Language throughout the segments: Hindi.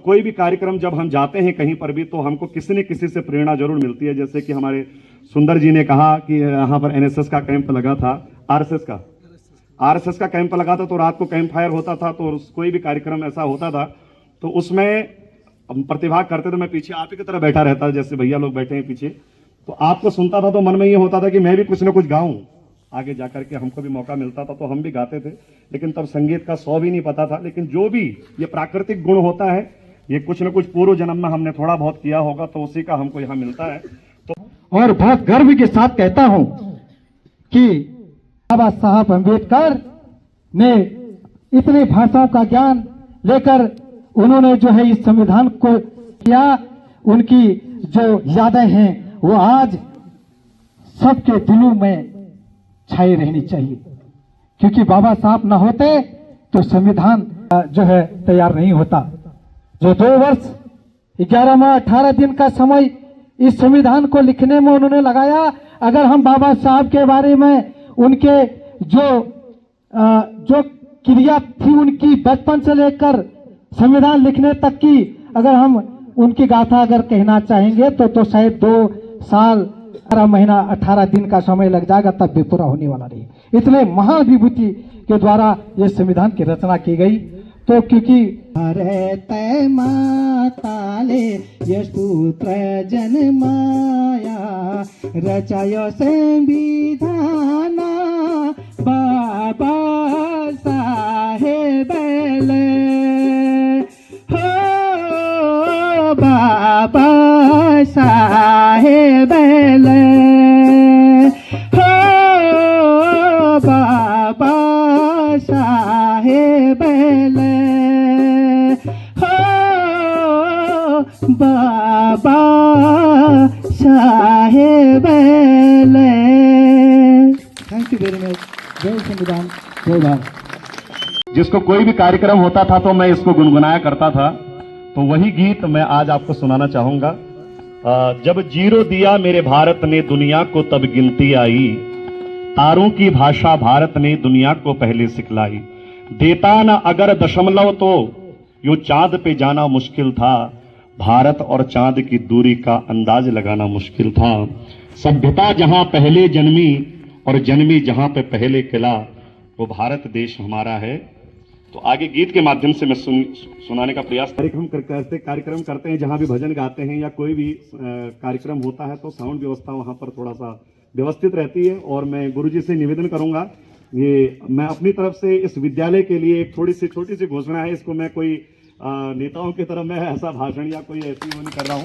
कोई भी कार्यक्रम जब हम जाते हैं कहीं पर भी तो हमको किसी न किसी से प्रेरणा जरूर मिलती है। जैसे कि हमारे सुंदर जी ने कहा कि यहाँ पर एनएसएस का कैंप लगा था, आरएसएस का कैंप लगा था, तो रात को कैंप फायर होता था, तो कोई भी कार्यक्रम ऐसा होता था तो उसमें हम प्रतिभाग करते थे। मैं पीछे आप ही की तरह बैठा रहता, जैसे भैया लोग बैठे हैं पीछे, तो आपको सुनता था तो मन में ये होता था कि मैं भी कुछ ना कुछ गाऊं, आगे जाकर के हमको भी मौका मिलता था तो हम भी गाते थे। लेकिन तब संगीत का सौ भी नहीं पता था। लेकिन जो भी ये प्राकृतिक गुण होता है, ये कुछ न कुछ पूर्व जन्म में हमने थोड़ा बहुत किया होगा, तो उसी का हमको यहाँ मिलता है। तो और बहुत गर्व के साथ कहता हूं कि बाबा साहब अम्बेडकर ने इतने भाषाओं का ज्ञान लेकर उन्होंने जो है इस संविधान को किया, उनकी जो यादें हैं वो आज सबके दिलों में छाई रहनी चाहिए, क्योंकि बाबा साहब न होते तो संविधान जो है तैयार नहीं होता। जो 2 वर्ष 11 माह 18 दिन का समय इस संविधान को लिखने में उन्होंने लगाया, अगर हम बाबा साहब के बारे में उनके जो क्रिया थी उनकी बचपन से लेकर संविधान लिखने तक की, अगर हम उनकी गाथा अगर कहना चाहेंगे तो शायद 2 साल 18 महीना 18 दिन का समय लग जाएगा, तब भी पूरा होने वाला नहीं। इतने महान विभूति के द्वारा ये संविधान की रचना की गई। तो क्योंकि तय माताले यस्तुत्र जन्माया रचायो संविधान बाबा साहेब हो बाबा साहेब हो Baba Saheb Baba Saheb. Thank you very much. जय संविधान, जय भारत। जिसको कोई भी कार्यक्रम होता था तो मैं इसको गुनगुनाया करता था, तो वही गीत मैं आज आपको सुनाना चाहूंगा। जब जीरो दिया मेरे भारत ने दुनिया को तब गिनती आई, तारों की भाषा भारत ने दुनिया को पहले सिखलाई। देता न अगर दशमलव तो यो चांद पे जाना मुश्किल था, भारत और चांद की दूरी का अंदाज लगाना मुश्किल था। सभ्यता जहां पहले जन्मी और जन्मी जहां पे पहले किला, वो भारत देश हमारा है। तो आगे गीत के माध्यम से मैं सुनाने का प्रयास कार्यक्रम करते हैं, जहां भी भजन गाते हैं या कोई भी कार्यक्रम होता है तो साउंड व्यवस्था वहां पर थोड़ा सा व्यवस्थित रहती है। और मैं गुरुजी से निवेदन करूंगा, ये मैं अपनी तरफ से इस विद्यालय के लिए एक छोटी सी घोषणा है। इसको मैं कोई नेताओं की तरफ मैं ऐसा भाषण या कोई ऐसी वो नहीं कर रहा हूं।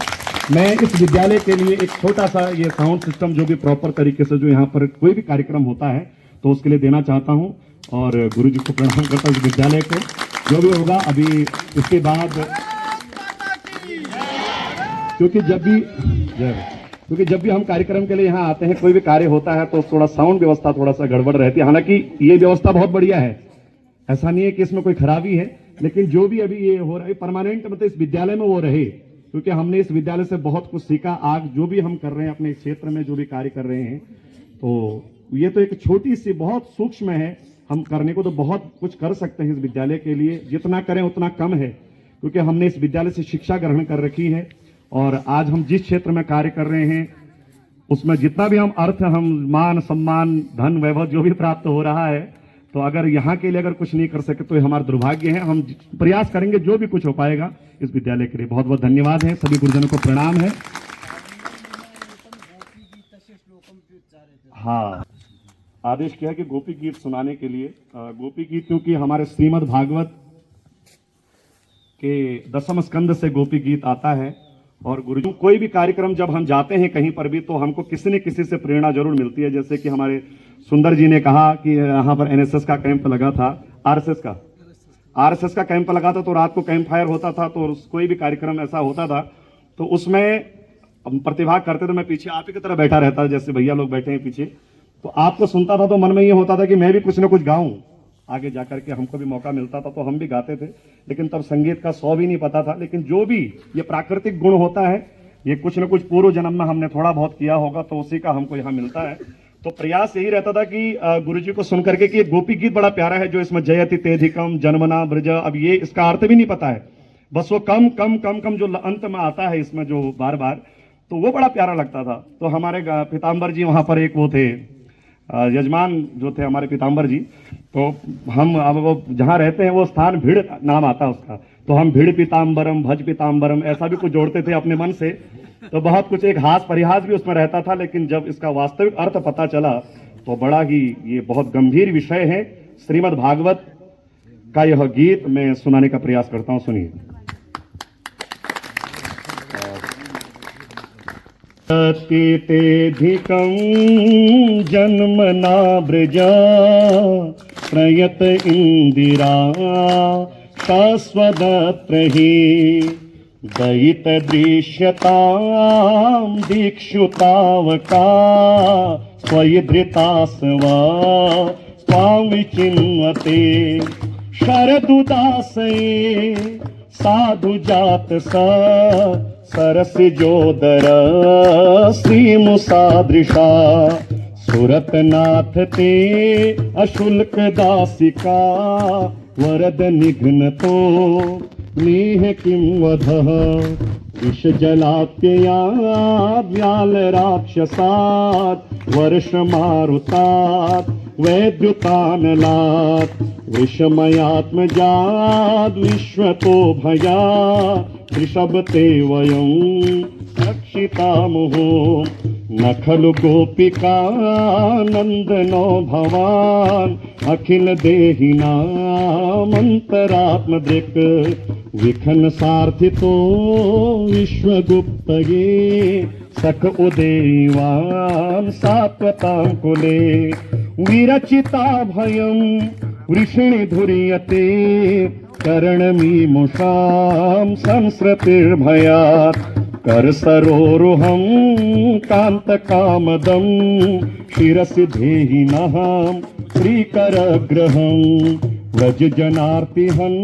मैं इस विद्यालय के लिए एक छोटा सा ये साउंड सिस्टम जो भी प्रॉपर तरीके से जो यहाँ पर कोई भी कार्यक्रम होता है तो उसके लिए देना चाहता हूं। और गुरु जी को प्रणाम करता हूं, इस विद्यालय को जो भी होगा अभी इसके बाद, क्योंकि जब भी हम कार्यक्रम के लिए यहाँ आते हैं, कोई भी कार्य होता है तो थोड़ा साउंड व्यवस्था थोड़ा सा गड़बड़ रहती है। हालांकि ये व्यवस्था बहुत बढ़िया है, ऐसा नहीं है कि इसमें कोई खराबी है, लेकिन जो भी अभी ये हो रहा है परमानेंट मतलब इस विद्यालय में वो रहे, क्योंकि हमने इस विद्यालय से बहुत कुछ सीखा। आज जो भी हम कर रहे हैं अपने क्षेत्र में जो भी कार्य कर रहे हैं, तो ये तो एक छोटी सी बहुत सूक्ष्म है। हम करने को तो बहुत कुछ कर सकते हैं इस विद्यालय के लिए, जितना करें उतना कम है, क्योंकि हमने इस विद्यालय से शिक्षा ग्रहण कर रखी है। और आज हम जिस क्षेत्र में कार्य कर रहे हैं उसमें जितना भी हम अर्थ, हम मान सम्मान धन वैभव जो भी प्राप्त हो रहा है, तो अगर यहाँ के लिए अगर कुछ नहीं कर सके तो ये हमारा दुर्भाग्य है। हम प्रयास करेंगे जो भी कुछ हो पाएगा इस विद्यालय के लिए। बहुत बहुत धन्यवाद है, सभी गुरुजनों को प्रणाम है। हाँ, आदेश किया कि गोपी गीत सुनाने के लिए। गोपी गीत क्योंकि हमारे श्रीमद् भागवत के 10वें स्कंद से गोपी गीत आता है। और गुरुजी कोई भी कार्यक्रम जब हम जाते हैं कहीं पर भी तो हमको किसी न किसी से प्रेरणा जरूर मिलती है। जैसे कि हमारे सुंदर जी ने कहा कि यहाँ पर एनएसएस का कैंप लगा था, आरएसएस का कैंप लगा था, तो रात को कैंप फायर होता था, तो कोई भी कार्यक्रम ऐसा होता था तो उसमें हम प्रतिभाग करते थे। मैं पीछे आप ही की तरह बैठा रहता, जैसे भैया लोग बैठे हैं पीछे, तो आपको सुनता था तो मन में ये होता था कि मैं भी कुछ ना कुछ गाऊं, आगे जाकर के हमको भी मौका मिलता था तो हम भी गाते थे। लेकिन तब संगीत का सौ भी नहीं पता था। लेकिन जो भी ये प्राकृतिक गुण होता है, ये कुछ न कुछ पूर्व जन्म में हमने थोड़ा बहुत किया होगा, तो उसी का हमको यहाँ मिलता है। तो प्रयास यही रहता था कि गुरुजी को सुन करके कि ये गोपी गीत बड़ा प्यारा है, जो इसमें जयति तेधिकम जन्मना ब्रज, अब ये इसका अर्थ भी नहीं पता है, बस वो कम कम कम कम जो अंत में आता है इसमें जो बार बार, तो वो बड़ा प्यारा लगता था। तो हमारे पीताम्बर जी वहाँ पर एक वो थे यजमान जो थे हमारे पीताम्बर जी, तो हम अब वो जहाँ रहते हैं वो स्थान भीड़ नाम आता है उसका, तो हम भीड़ पीताम्बरम भज पीताम्बरम ऐसा भी कुछ जोड़ते थे अपने मन से। तो बहुत कुछ एक हास परिहास भी उसमें रहता था, लेकिन जब इसका वास्तविक अर्थ पता चला तो बड़ा ही ये बहुत गंभीर विषय है। श्रीमद् भागवत का यह गीत मैं सुनाने का प्रयास करता हूं, सुनिए। अतीतेधिकं जन्मना व्रजा प्रयत इंदिरा शाश्वतत्र हि दयित दृश्यतां दीक्षुतावका स्वयधृतास्वा स्वां विचिन्वते शरदुदासये साधु जात सा सरसिजोदर श्रीमुसादृशा सुरतनाथ ते अशुल्क दासिका वरद निघ्नतो नेह किं वधः विषजलाप्ययाद् व्यालराक्षसात् वर्षमारुतात् वैद्युतानलात् विषमयात्मजाद् विश्वतो भयात् ऋषभते वयं रक्षितामहो न खलु गोपिकानन्दनो भवान् अखिल देहिनामन्तरात्मदृक् विखन सार्थितो विश्वगुप्तये सख उदेवान् सात्वतां कुले विरचिता भयं वृषिणि धुर्यते करणमीमुषां संसृतिर्भयात् करसरोरुहं कान्तकामदं शिरसि देहिनः श्रीकरग्रहं व्रजजनार्तिहं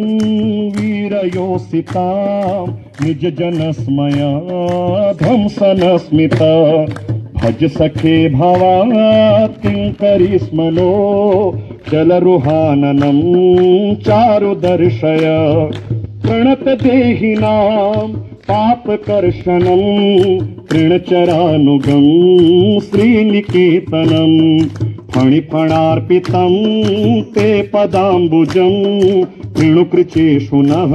वीरयोषितां निजजनस्मया ध्वंसनस्मिता भज सखे भवात् किङ्करीस्मनो जलरुहाननं चारुदर्शय प्रणत देहिनां पापकर्षणं तृणचरानुगं श्रीनिकेतनं फणिफणार्पितं ते पदाम्बुजं तृणुकृचेषु नः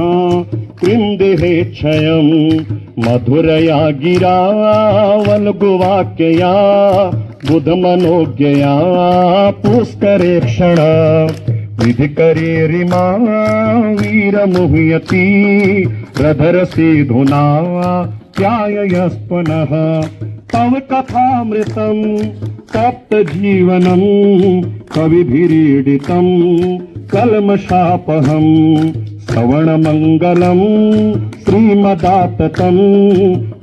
कृन्देहेच्छयं मधुरया गिरा वल्गुवाक्यया बुधमनोज्ञया पुष्करेक्षण विधिकरेरिमा वीरमुह्यति रधरसीधुना ध्याययस्पनः तव कथामृतं तप्तजीवनं कविभिरीडितं कल्मषापहं श्रवणमङ्गलं श्रीमदाततं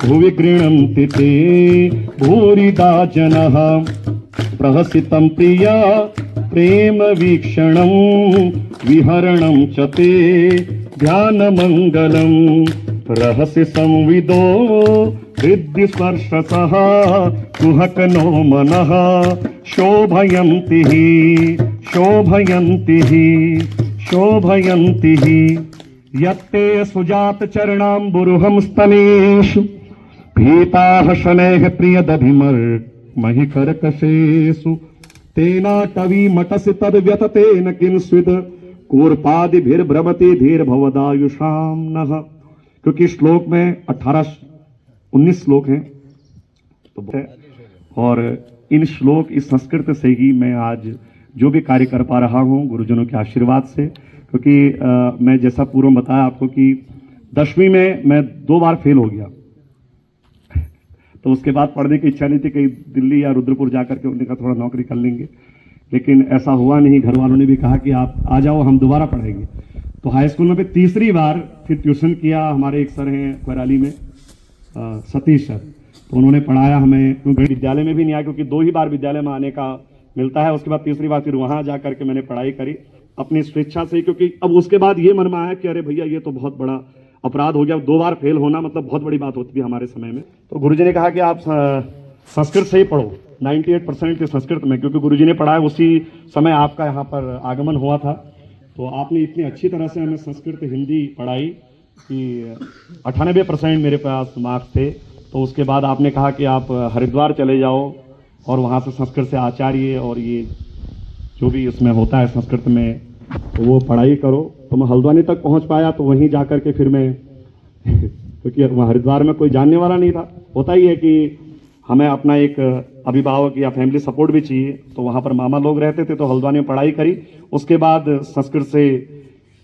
भुवि गृह्णन्ति ते भूरिदा जनः प्रहसितं प्रिया प्रेम वीक्षणं विहरणं च ते ध्यानमङ्गलं रहसि संविदो हृदि स्पर्शसः कुहकनो मनः शोभयन्ति शोभयन्ति शोभयन्ति यत्ते सुजात चरणाम्बुरुहं स्तनेषु भीताः शनैः प्रियदधिमर्महि कर्कशेषु तेनाटवी मटसि तद्व्यततेन किंस्वित् कूर्पादिभिर्भ्रमति धीर्भवदायुषां नः। क्योंकि श्लोक में 19 श्लोक हैं तो और इन श्लोक इस संस्कृत से ही मैं आज जो भी कार्य कर पा रहा हूँ गुरुजनों के आशीर्वाद से। क्योंकि मैं जैसा पूर्व बताया आपको कि 10वीं में मैं 2 बार फेल हो गया तो उसके बाद पढ़ने की इच्छा नहीं थी, कहीं दिल्ली या रुद्रपुर जाकर के उन्होंने कहा थोड़ा नौकरी कर लेंगे, लेकिन ऐसा हुआ नहीं। घर वालों ने भी कहा कि आप आ जाओ हम दोबारा पढ़ेंगे। तो हाई स्कूल में भी तीसरी बार फिर ट्यूशन किया। हमारे एक सर हैं कोराली में सतीश सर, तो उन्होंने पढ़ाया हमें। क्योंकि विद्यालय में भी नहीं आया क्योंकि 2 ही बार विद्यालय में आने का मिलता है। उसके बाद तीसरी बार फिर वहाँ जा करके मैंने पढ़ाई करी अपनी स्वेच्छा से, क्योंकि अब उसके बाद ये मन में आया कि अरे भैया ये तो बहुत बड़ा अपराध हो गया, 2 बार फेल होना मतलब बहुत बड़ी बात होती थी हमारे समय में। तो गुरुजी ने कहा कि आप संस्कृत से ही पढ़ो, 98% संस्कृत में, क्योंकि गुरुजी ने पढ़ाया उसी समय आपका यहाँ पर आगमन हुआ था। तो आपने इतनी अच्छी तरह से हमें संस्कृत हिंदी पढ़ाई कि 98% मेरे पास मार्क्स थे। तो उसके बाद आपने कहा कि आप हरिद्वार चले जाओ और वहाँ से संस्कृत से आचार्य और ये जो भी इसमें होता है संस्कृत में, तो वो पढ़ाई करो। तो मैं हल्द्वानी तक पहुँच पाया, तो वहीं जा कर के फिर मैं क्योंकि वहाँ हरिद्वार में कोई जानने वाला नहीं था। होता ही है कि हमें अपना एक अभिभावक या फैमिली सपोर्ट भी चाहिए, तो वहाँ पर मामा लोग रहते थे, तो हल्द्वानी में पढ़ाई करी। उसके बाद संस्कृत से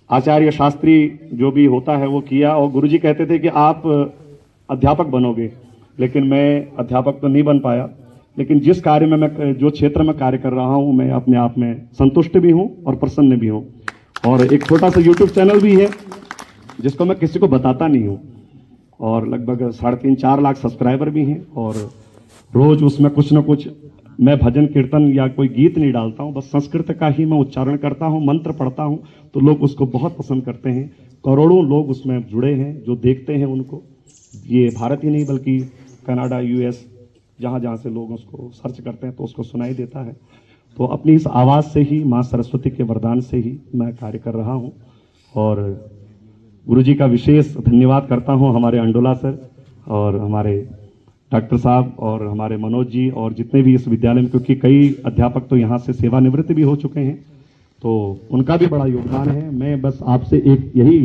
आचार्य शास्त्री जो भी होता है वो किया, और गुरुजी कहते थे कि आप अध्यापक बनोगे, लेकिन मैं अध्यापक तो नहीं बन पाया। लेकिन जिस कार्य में मैं, जो क्षेत्र में कार्य कर रहा हूँ, मैं अपने आप में संतुष्ट भी हूँ और प्रसन्न भी हूँ। और एक छोटा सा यूट्यूब चैनल भी है जिसको मैं किसी को बताता नहीं हूँ, और लगभग 3.5-4 लाख सब्सक्राइबर भी हैं। और रोज उसमें कुछ न कुछ मैं भजन कीर्तन या कोई गीत नहीं डालता हूँ, बस संस्कृत का ही मैं उच्चारण करता हूँ, मंत्र पढ़ता हूँ, तो लोग उसको बहुत पसंद करते हैं। करोड़ों लोग उसमें जुड़े हैं, जो देखते हैं उनको, ये भारत ही नहीं बल्कि कनाडा, यूएस, जहाँ जहाँ से लोग उसको सर्च करते हैं तो उसको सुनाई देता है। तो अपनी इस आवाज़ से ही, माँ सरस्वती के वरदान से ही मैं कार्य कर रहा हूँ। और गुरुजी का विशेष धन्यवाद करता हूँ, हमारे अंडोला सर और हमारे डॉक्टर साहब और हमारे मनोज जी और जितने भी इस विद्यालय में, क्योंकि कई अध्यापक तो यहाँ से सेवानिवृत्त भी हो चुके हैं, तो उनका भी बड़ा योगदान है। मैं बस आपसे एक यही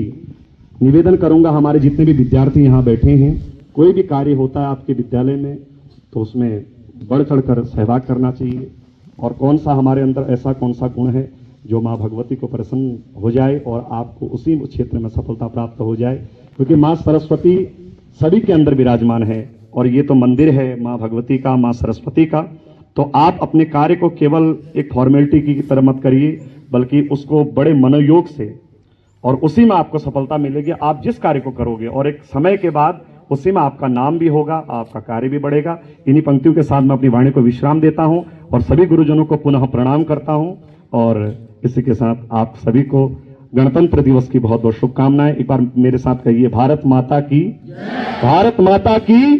निवेदन करूंगा, हमारे जितने भी विद्यार्थी यहाँ बैठे हैं, कोई भी कार्य होता है आपके विद्यालय में तो उसमें बढ़ चढ़ कर सहभाग करना चाहिए। और कौन सा हमारे अंदर ऐसा कौन सा गुण है जो माँ भगवती को प्रसन्न हो जाए और आपको उसी क्षेत्र में सफलता प्राप्त हो जाए, क्योंकि माँ सरस्वती सभी के अंदर विराजमान है। और ये तो मंदिर है माँ भगवती का, माँ सरस्वती का। तो आप अपने कार्य को केवल एक फॉर्मेलिटी की तरह मत करिए, बल्कि उसको बड़े मनोयोग से, और उसी में आपको सफलता मिलेगी। आप जिस कार्य को करोगे और एक समय के बाद उसी में आपका नाम भी होगा, आपका कार्य भी बढ़ेगा। इन्हीं पंक्तियों के साथ मैं अपनी वाणी को विश्राम देता हूं और सभी गुरुजनों को पुनः प्रणाम करता हूं। और इसी के साथ आप सभी को गणतंत्र दिवस की बहुत बहुत शुभकामनाएं। एक बार मेरे साथ कहिए, भारत माता की, भारत माता की,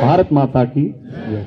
भारत माता की जय।